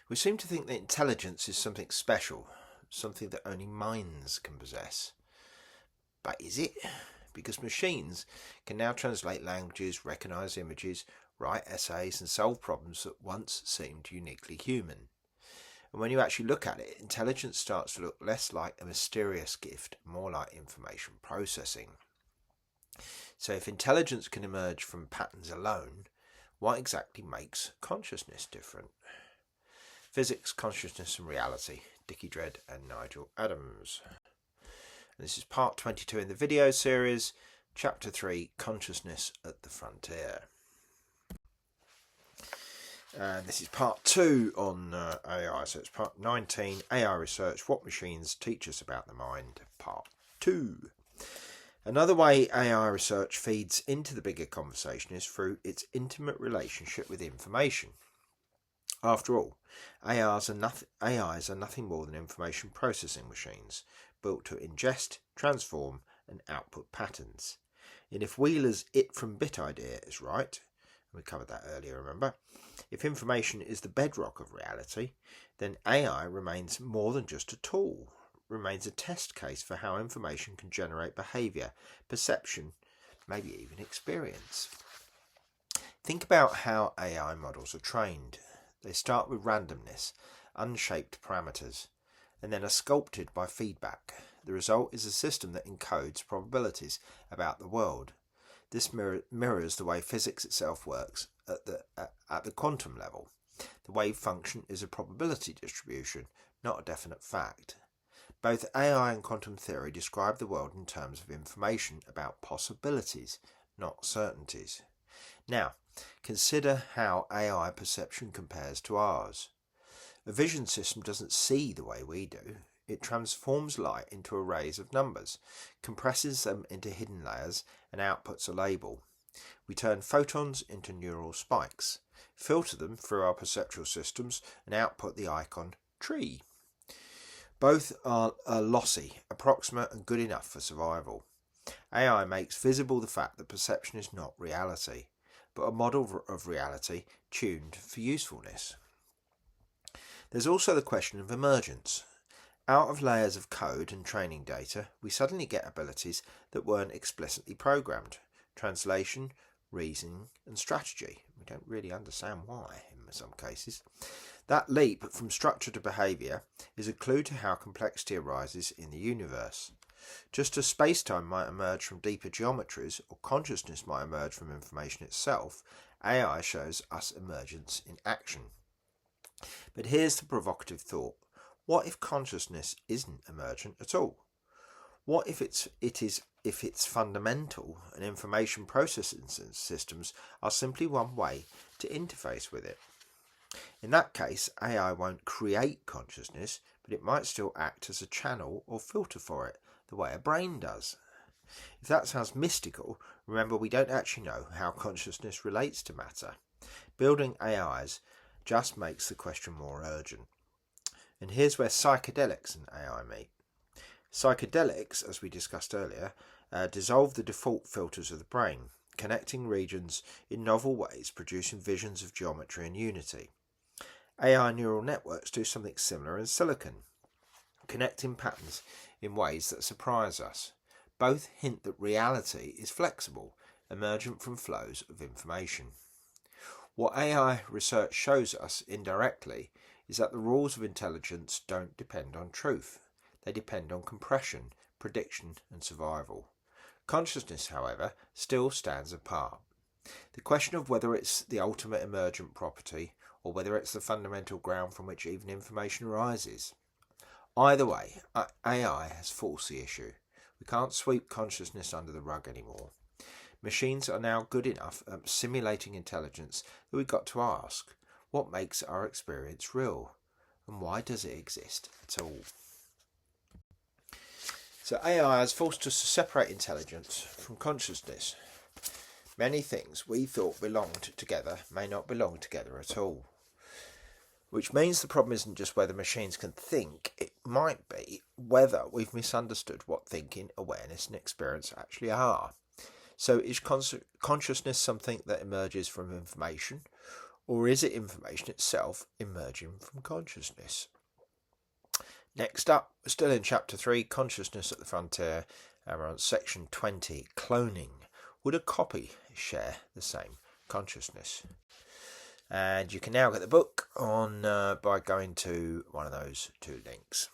We seem to think that intelligence is something special, something that only minds can possess. But is it? Because machines can now translate languages, recognise images, write essays and solve problems that once seemed uniquely human. And when you actually look at it, intelligence starts to look less like a mysterious gift, more like information processing. So if intelligence can emerge from patterns alone, what exactly makes consciousness different? Physics, Consciousness and Reality, Dickie Dredd and Nigel Adams. And this is part 22 in the video series, chapter 3, Consciousness at the Frontier. And this is part 2 on AI, so it's part 19, AI Research, What Machines Teach Us About the Mind, part 2. Another way AI research feeds into the bigger conversation is through its intimate relationship with information. After all, AIs are nothing more than information processing machines, built to ingest, transform and output patterns. And if Wheeler's it from bit idea is right, we covered that earlier, remember? If information is the bedrock of reality, then AI remains more than just a tool, remains a test case for how information can generate behaviour, perception, maybe even experience. Think about how AI models are trained. They start with randomness, unshaped parameters, and then are sculpted by feedback. The result is a system that encodes probabilities about the world. This mirrors the way physics itself works at the quantum level. The wave function is a probability distribution, not a definite fact. Both AI and quantum theory describe the world in terms of information about possibilities, not certainties. Now, consider how AI perception compares to ours. A vision system doesn't see the way we do. It transforms light into arrays of numbers, compresses them into hidden layers, and outputs a label. We turn photons into neural spikes, filter them through our perceptual systems, and output the icon tree. Both are lossy, approximate, and good enough for survival. AI makes visible the fact that perception is not reality, but a model of reality tuned for usefulness. There's also the question of emergence. Out of layers of code and training data, we suddenly get abilities that weren't explicitly programmed. Translation, reasoning, and strategy. We don't really understand why in some cases. That leap from structure to behaviour is a clue to how complexity arises in the universe. Just as space-time might emerge from deeper geometries, or consciousness might emerge from information itself, AI shows us emergence in action. But here's the provocative thought. What if consciousness isn't emergent at all? What if its fundamental and information processing systems are simply one way to interface with it? In that case, AI won't create consciousness, but it might still act as a channel or filter for it, the way a brain does. If that sounds mystical, remember we don't actually know how consciousness relates to matter. Building AIs just makes the question more urgent. And here's where psychedelics and AI meet. Psychedelics, as we discussed earlier, dissolve the default filters of the brain, connecting regions in novel ways, producing visions of geometry and unity. AI neural networks do something similar in silicon, connecting patterns in ways that surprise us. Both hint that reality is flexible, emergent from flows of information. What AI research shows us indirectly is that the rules of intelligence don't depend on truth. They depend on compression, prediction and survival. Consciousness, however, still stands apart. The question of whether it's the ultimate emergent property or whether it's the fundamental ground from which even information arises. Either way, AI has forced the issue. We can't sweep consciousness under the rug anymore. Machines are now good enough at simulating intelligence that we've got to ask, what makes our experience real? And why does it exist at all? So AI has forced us to separate intelligence from consciousness. Many things we thought belonged together may not belong together at all. Which means the problem isn't just whether machines can think, it might be whether we've misunderstood what thinking, awareness and experience actually are. So is consciousness something that emerges from information, Or is it information itself emerging from consciousness? Next up, we're still in Chapter 3, Consciousness at the Frontier, and we're on Section 20, Cloning. Would a copy share the same consciousness? And you can now get the book on by going to one of those two links.